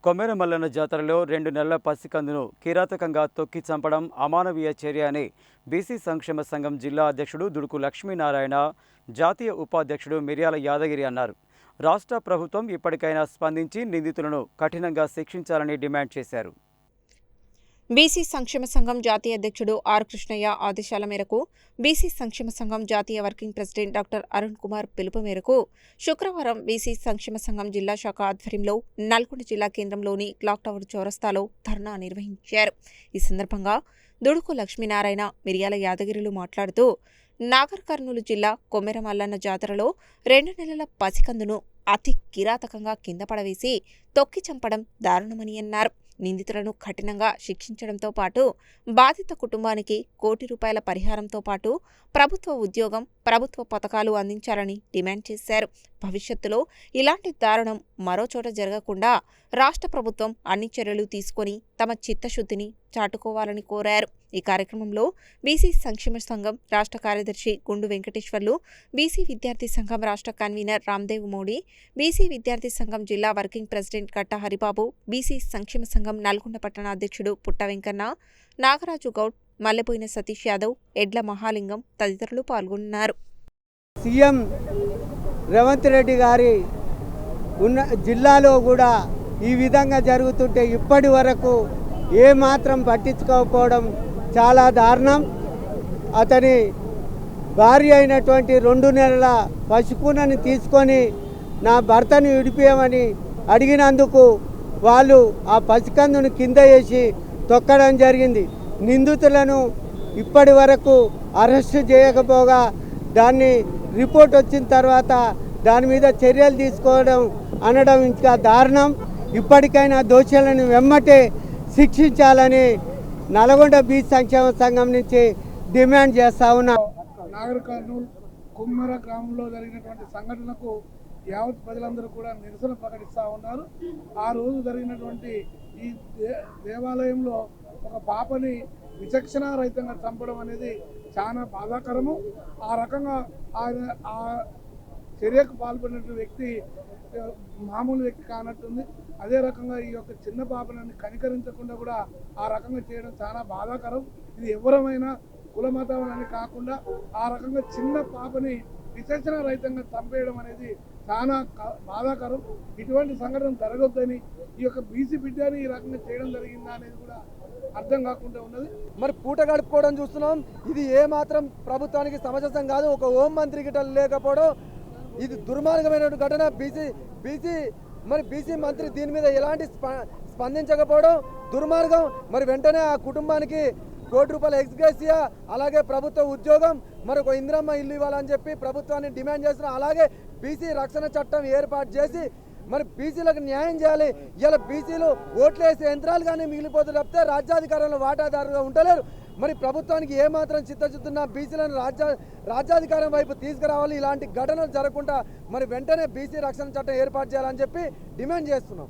కొమ్మెర మల్లన్న జాతరలో 2 నెలల పసికందును కిరాతకంగా తొక్కి చంపడం అమానవీయ చర్య అని బీసీ సంక్షేమ సంఘం జిల్లా అధ్యక్షుడు దుడుకు లక్ష్మీనారాయణ, జాతీయ ఉపాధ్యక్షుడు మిర్యాల యాదగిరి అన్నారు. రాష్ట్ర ప్రభుత్వం ఇప్పటికైనా స్పందించి నిందితులను కఠినంగా శిక్షించాలని డిమాండ్ చేశారు. బీసీ సంక్షేమ సంఘం జాతీయ అధ్యక్షుడు ఆర్ కృష్ణయ్య ఆదేశాల మేరకు బీసీ సంక్షేమ సంఘం జాతీయ working president doctor Arun Kumar పిలుపు మేరకు శుక్రవారం బీసీ సంక్షేమ సంఘం జిల్లా శాఖ ఆధ్వర్యంలో నల్గొండ జిల్లా కేంద్రంలోని క్లాక్ టవర్ చౌరస్తాలో ధర్నా నిర్వహించారు. ఈ సందర్భంగా దుడుకు లక్ష్మీనారాయణ, మిర్యాల యాదగిరిలు మాట్లాడుతూ నాగర్ కర్నూలు జిల్లా కొమ్మెర మల్లన్న జాతరలో 2 నెలల పసికందును అతి కిరాతకంగా కింద పడవేసి తొక్కి చంపడం దారుణమని అన్నారు. నిందితులను కఠినంగా శిక్షించడంతో పాటు బాధిత కుటుంబానికి ₹1,00,00,000 పరిహారంతో పాటు ప్రభుత్వ ఉద్యోగం, ప్రభుత్వ పథకాలు అందించాలని డిమాండ్ చేశారు. భవిష్యత్తులో ఇలాంటి దారుణం మరోచోట జరగకుండా రాష్ట్ర ప్రభుత్వం అన్ని చర్యలు తీసుకొని తమ చిత్తశుద్ధిని చాటుకోవాలని కోరారు. ఈ కార్యక్రమంలో బీసీ సంక్షేమ సంఘం రాష్ట్ర కార్యదర్శి గుండు వెంకటేశ్వర్లు, బీసీ విద్యార్థి సంఘం రాష్ట్ర కన్వీనర్ రామ్దేవ్ మోడీ, బీసీ విద్యార్థి సంఘం జిల్లా వర్కింగ్ ప్రెసిడెంట్ కట్ట హరిబాబు, బీసీ సంక్షేమ సంఘం నల్గొండ పట్టణ అధ్యక్షుడు పుట్ట వెంకన్న, నాగరాజు గౌడ్, మల్లెపోయిన సతీష్ యాదవ్, ఎడ్ల మహాలింగం తదితరులు పాల్గొన్నారు. సీఎం రేవంత్ రెడ్డి గారి ఉన్న జిల్లాలో కూడా ఈ విధంగా జరుగుతుంటే ఇప్పటి వరకు ఏమాత్రం పట్టించుకోకపోవడం చాలా దారుణం. అతని భార్య అయినటువంటి 2 నెలల పసికూనని తీసుకొని నా భర్తను విడిపియమని అడిగినందుకు వాళ్ళు ఆ పసికందును కింద వేసి తొక్కడం జరిగింది. నిందితులను ఇప్పటి వరకు అరెస్టు చేయకపోగా దాన్ని రిపోర్ట్ వచ్చిన తర్వాత దాని మీద చర్యలు తీసుకోవడం అనడం ఇంకా దారుణం. ఇప్పటికైనా దోషులను వెమ్మటే శిక్షించాలని నల్గొండ బీసీ సంక్షేమ సంఘం నుంచి డిమాండ్ చేస్తా ఉన్నాం. నాగర్ కర్నూలు కొమ్మెర గ్రామంలో జరిగినటువంటి సంఘటనకు యావత్ ప్రజలందరూ కూడా నిరసన ప్రకటిస్తూ ఉన్నారు. ఆ రోజు జరిగినటువంటి ఈ దేవాలయంలో ఒక పాపని విచక్షణారహితంగా చంపడం అనేది చాలా బాధాకరము. ఆ రకంగా ఆ చర్యకు పాల్పడిన వ్యక్తి మామూలు వ్యక్తి కానట్టుంది. అదే రకంగా ఈ యొక్క చిన్న పాపని కనికరించకుండా కూడా ఆ రకంగా చేయడం చాలా బాధాకరం. ఇది ఎవరమైనా కుల మతాలని కాకుండా ఆ రకంగా చిన్న పాపని విచక్షణ రహితంగా చంపేయడం అనేది చాలా బాధాకరం. ఇటువంటి సంఘటన జరగొద్దని, ఈ యొక్క బీసీ బిడ్డని ఈ రకంగా చేయడం జరిగిందా అనేది కూడా అర్థం కాకుండా ఉన్నది. మరి పూట గడుపుకోవడం చూస్తున్నాం. ఇది ఏమాత్రం ప్రభుత్వానికి సమంజసం కాదు. ఒక హోం మంత్రి గిట్ట లేకపోవడం ఇది దుర్మార్గమైన ఘటన. బీసీ మంత్రి దీని మీద ఎలాంటి స్పందించకపోవడం దుర్మార్గం. మరి వెంటనే ఆ కుటుంబానికి ₹1,00,00,000 ఎక్స్గ్రేసియా, అలాగే ప్రభుత్వ ఉద్యోగం, మరొక ఇందిరమ్మ ఇల్లు ఇవ్వాలని చెప్పి ప్రభుత్వాన్ని డిమాండ్ చేస్తున్నాం. అలాగే బీసీ రక్షణ చట్టం ఏర్పాటు చేసి మరి బీసీలకు న్యాయం చేయాలి. ఇలా బీసీలు ఓట్లేసే యంత్రాలు కానీ మిగిలిపోతూ తప్పితే రాజ్యాధికారంలో వాటాదారుగా ఉండలేరు. మరి ప్రభుత్వానికి ఏమాత్రం చిత్తశుద్ధున్న బీసీలను రాజ్యాధికారం వైపు తీసుకురావాలి. ఇలాంటి ఘటనలు జరగకుండా మరి వెంటనే బీసీ రక్షణ చట్టం ఏర్పాటు చేయాలని చెప్పి డిమాండ్ చేస్తున్నాం.